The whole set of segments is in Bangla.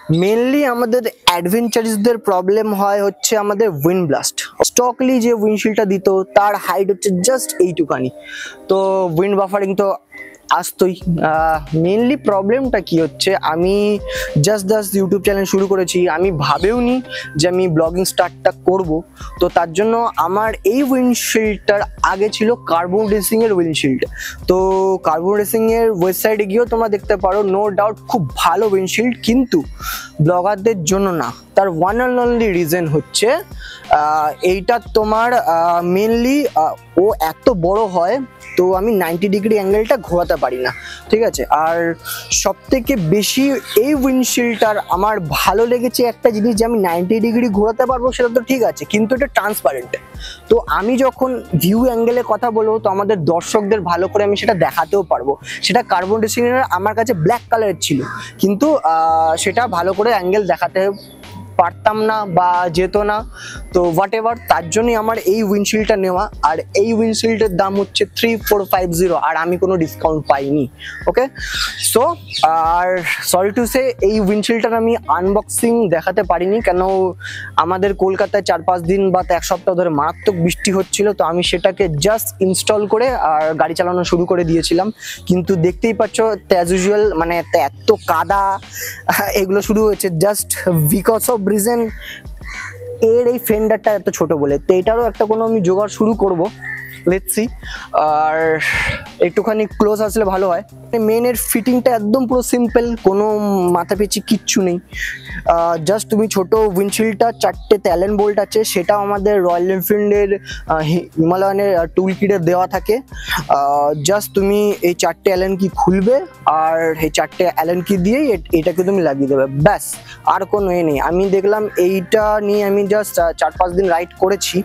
মেনলি আমাদের অ্যাডভেঞ্চারিসদের প্রবলেম হয় হচ্ছে আমাদের উইন্ড ব্লাস্ট। স্টকলি যে উইন্ডশিল্ডটা দিত তার হাইট হচ্ছে জাস্ট এইটুকানি, তো উইন্ড বাফারিং তো আসতোই। মেনলি প্রবলেমটা কি হচ্ছে, আমি জাস্ট ইউটিউব চ্যানেল শুরু করেছি, আমি ভাবেও নি যে আমি ব্লগিং স্টার্টটা করব। তো তার জন্য আমার এই উইন্ডশিল্ডটার আগে ছিল কার্বন রেসিং এর উইন্ডশিল্ড। তো কার্বন রেসিং এর ওয়েবসাইটে গিয়েও তোমরা দেখতে পারো, নো ডাউট খুব ভালো উইন্ডশিল্ড, কিন্তু ব্লগারদের জন্য না। তার ওয়ান অ্যান্ড অনলি রিজন হচ্ছে এইটা তোমার মেনলি ও এত বড় হয়, তো আমি 90 ডিগ্রি অ্যাঙ্গেলটা ঘোরাতে পারি না, ঠিক আছে। আর সব থেকে বেশি এই উইন্ডশিল্ডটার আমার ভালো লেগেছে একটা জিনিস, যে আমি 90 ডিগ্রি ঘোরাতে পারবো সেটা তো ঠিক আছে, কিন্তু এটা ট্রান্সপারেন্ট। তো আমি যখন ভিউ অ্যাঙ্গেলে কথা বলবো, তো আমাদের দর্শকদের ভালো করে আমি সেটা দেখাতেও পারবো। সেটা কার্বন রেসিং এর আমার কাছে ব্ল্যাক কালারের ছিল, কিন্তু সেটা ভালো করে অ্যাঙ্গেল দেখাতে পারতাম না বা যেত না। তো হোয়াট এভার, তার জন্যই আমার এই উইন্ডশিল্ডটা নেওয়া। আর এই উইন্ডশিল্ডের দাম হচ্ছে 3450, আর আমি কোনো ডিসকাউন্ট পাইনি। ওকে, সো আর সরি টু সে, এই উইন্ডশিল্ডটার আমি আনবক্সিং দেখাতে পারিনি, কেন আমাদের কলকাতায় 4-5 দিন বা 1 সপ্তাহ ধরে মারাত্মক বৃষ্টি হচ্ছিল। তো আমি সেটাকে জাস্ট ইনস্টল করে আর গাড়ি চালানো শুরু করে দিয়েছিলাম। কিন্তু দেখতেই পাচ্ছ অ্যাজ ইউজুয়াল, মানে এত কাদা এগুলো শুরু হয়েছে জাস্ট বিকজ অফ রিজন এর এই ফেন্ডারটা এত ছোট বলে। তো এটারও একটা কোনো আমি জোগাড় শুরু করব, লেটস সি। আর একটুখানি ক্লোজ আসলে ভালো হয়। মেনের ফিটিংটা একদম পুরো সিম্পল, কোনো মাথা পিছি কিচ্ছু নেই। জাস্ট তুমি ছোট উইন্ডশিল্ডটা 4টে অ্যালেন বোল্ট আছে, সেটাও আমাদের রয়্যাল এনফিল্ডের হিমালয়ানের টুল কিটে দেওয়া থাকে। জাস্ট তুমি এই 4টে অ্যালেন কি খুলবে, আর এই 4টে অ্যালেন কি দিয়েই এটাকে তুমি লাগিয়ে দেবে, ব্যাস। আর কোনো এ নেই। আমি দেখলাম এইটা নিয়ে আমি জাস্ট 4-5 দিন রাইড করেছি।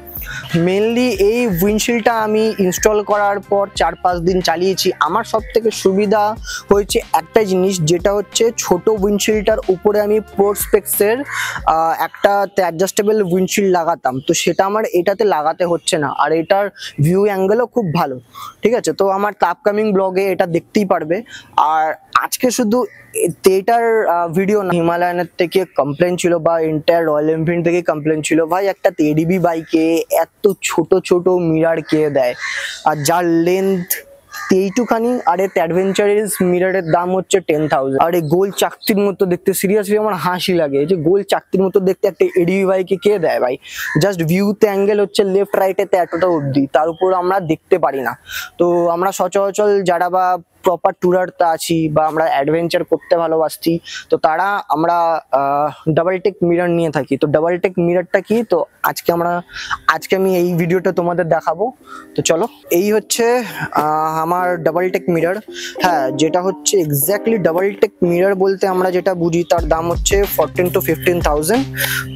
মেনলি এই উইন্ডশিল্ডটা আমি ইনস্টল করার পর 4-5 দিন চালিয়েছি। আমার সব থেকে সুবিধা হয়েছে একটা জিনিস, যেটা হচ্ছে ছোট উইন্ডশিল্ডটার উপরে আমি প্রোস্পেক্সের একটা অ্যাডজাস্টেবল উইন্ডশিল্ড লাগাতাম, তো সেটা আমার এটাতে লাগাতে হচ্ছে না। আর এটার ভিউ অ্যাঙ্গেলও খুব ভালো, ঠিক আছে। তো আমার আপকামিং ব্লগে এটা দেখতেই পারবে। আর আজকে শুধু এটার ভিডিও না, হিমালয়ানের থেকে কমপ্লেন ছিল বা এন্টায়ার রয়্যাল এনফিল্ড থেকে কমপ্লেন ছিল, ভাই একটা এডিবি বাইকে এত ছোট ছোট মিরার কে দেয়, আর যার লেন্থ এইটুখানি, আর এর অ্যাডভেঞ্চারিস মিরারের দাম হচ্ছে 10,000। আর এই গোল চাকতির মতো দেখতে, সিরিয়াসলি আমার হাসি লাগে যে গোল চাকতির মতো দেখতে একটা এডিবি বাইকে কে দেয় ভাই। জাস্ট ভিউতে অ্যাঙ্গেল হচ্ছে লেফট রাইটেতে এতটা অবধি, তার উপর আমরা দেখতে পারি না। তো আমরা সচরাচর যারা বা প্রপার ট্যুরারটা আছি বা আমরা অ্যাডভেঞ্চার করতে ভালোবাসছি, তো তারা আমরা ডাবল টেক মিরর নিয়ে থাকি। তো ডাবল টেক মিররটা কি, তো আজকে আমি এই ভিডিওটা তোমাদের দেখাবো। তো চলো, এই হচ্ছে আমার ডাবল টেক মিরর। হ্যাঁ, যেটা হচ্ছে এক্স্যাক্টলি ডাবল টেক মিরর বলতে আমরা যেটা বুঝি, তার দাম হচ্ছে 14 to 15,000।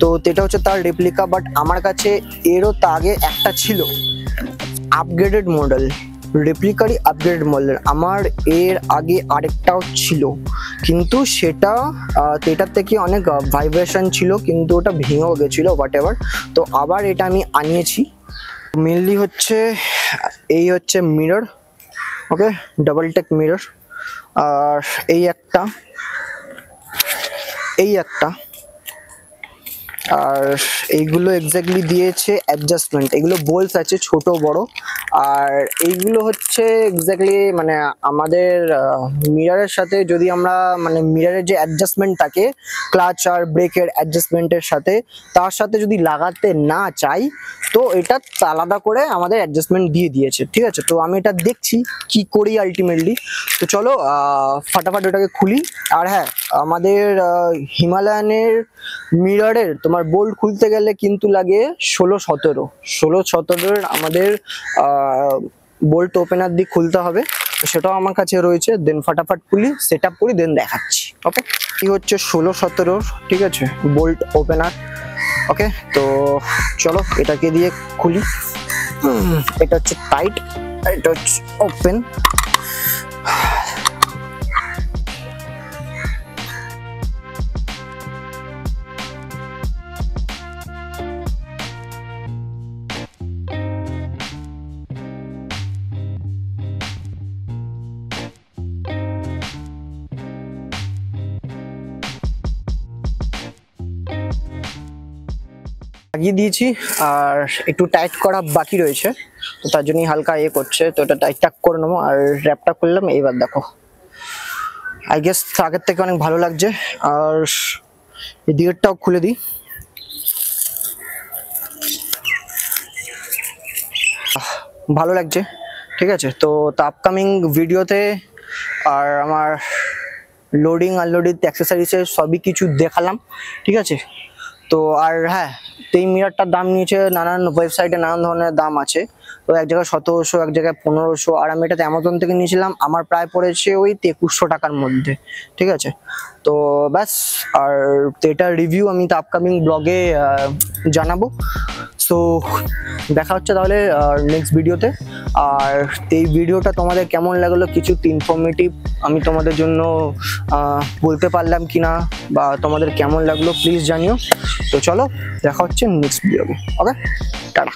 তো এটা হচ্ছে তার রেপ্লিকা, বাট আমার কাছে এরও আগে একটা ছিল আপগ্রেডেড মডেল, রেপ্লিকারই আপগ্রেড মডেল। আমার এর আগে আরেকটাও ছিল, কিন্তু এটার থেকে অনেক ভাইব্রেশন ছিল, কিন্তু ওটা ভেঙেও গেছিলো, হোয়াট এভার। তো আবার এটা আমি আনিয়েছি। মেনলি হচ্ছে এই হচ্ছে মিরর, ওকে, ডাবল টেক মিরর। আর এই একটা, আর এইগুলো এক্স্যাক্টলি দিয়েছে অ্যাডজাস্টমেন্ট, এগুলো বোল্টস আছে ছোট বড়। আর এইগুলো হচ্ছে এক্স্যাক্টলি মানে আমাদের মিররের সাথে, যদি আমরা মানে মিররের যে অ্যাডজাস্টমেন্ট থাকে ক্লাচ আর ব্রেকের অ্যাডজাস্টমেন্টের সাথে, তার সাথে যদি লাগাতে না চাই, তো এটা আলাদা করে আমাদের অ্যাডজাস্টমেন্ট দিয়ে দিয়েছে, ঠিক আছে। তো আমি এটা দেখছি কি করি আলটিমেটলি। তো চলো ফাটাফাট ওটাকে খুলি। আর হ্যাঁ, আমাদের হিমালয়ানের মিররের তোমার বোল্ট খুলতে গেলে কিন্তু লাগে 16-17 আমাদের বোল্ট ওপেনার দিয়ে খুলতে হবে। সেটাও আমার কাছে রয়েছে। দেন ফাটাফাট খুলি, সেট আপ করি, দেন দেখাচ্ছি। ওকে, কি হচ্ছে 16-17, ঠিক আছে, বোল্ট ওপেনার। ওকে, তো চলো এটাকে দিয়ে খুলি। এটা হচ্ছে টাইট, এটা হচ্ছে ওপেন। লাগিয়ে দিয়েছি আর একটু টাইট করা বাকি রয়েছে, তো তার জন্যই হালকা করছে, তো এটা টাইট করে নেবো। আর র্যাপটা করলাম, এইবার দেখো আই গেস আগের থেকে অনেক ভালো লাগছে। আর এই দিকেরটাও খুলে দিই। ভালো লাগছে, ঠিক আছে। তো আপকামিং ভিডিওতে আর আমার লোডিং আনলোডিং অ্যাক্সেসরিজের সবই কিছু দেখালাম, ঠিক আছে। তো আর হ্যাঁ, এই মিররটার দাম নিয়েছে, নানান ওয়েবসাইটে নানান ধরনের দাম আছে। তো এক জায়গায় 1700, এক জায়গায় 1500, আর আমি এটাতে অ্যামাজন থেকে নিয়েছিলাম, আমার প্রায় পড়েছে ওই 2300 টাকার মধ্যে, ঠিক আছে। তো ব্যাস, আর এটার রিভিউ আমি তো আপকামিং ব্লগে জানাবো। সো দেখা হচ্ছে তাহলে নেক্সট ভিডিওতে। আর এই ভিডিওটা তোমাদের কেমন লাগলো, কিছু ইনফরমেটিভ আমি তোমাদের জন্য বলতে পারলাম কিনা, বা তোমাদের কেমন লাগলো প্লিজ জানিও। তো চলো দেখা হচ্ছে নেক্সট ভিডিওতে। ওকে, টাটা।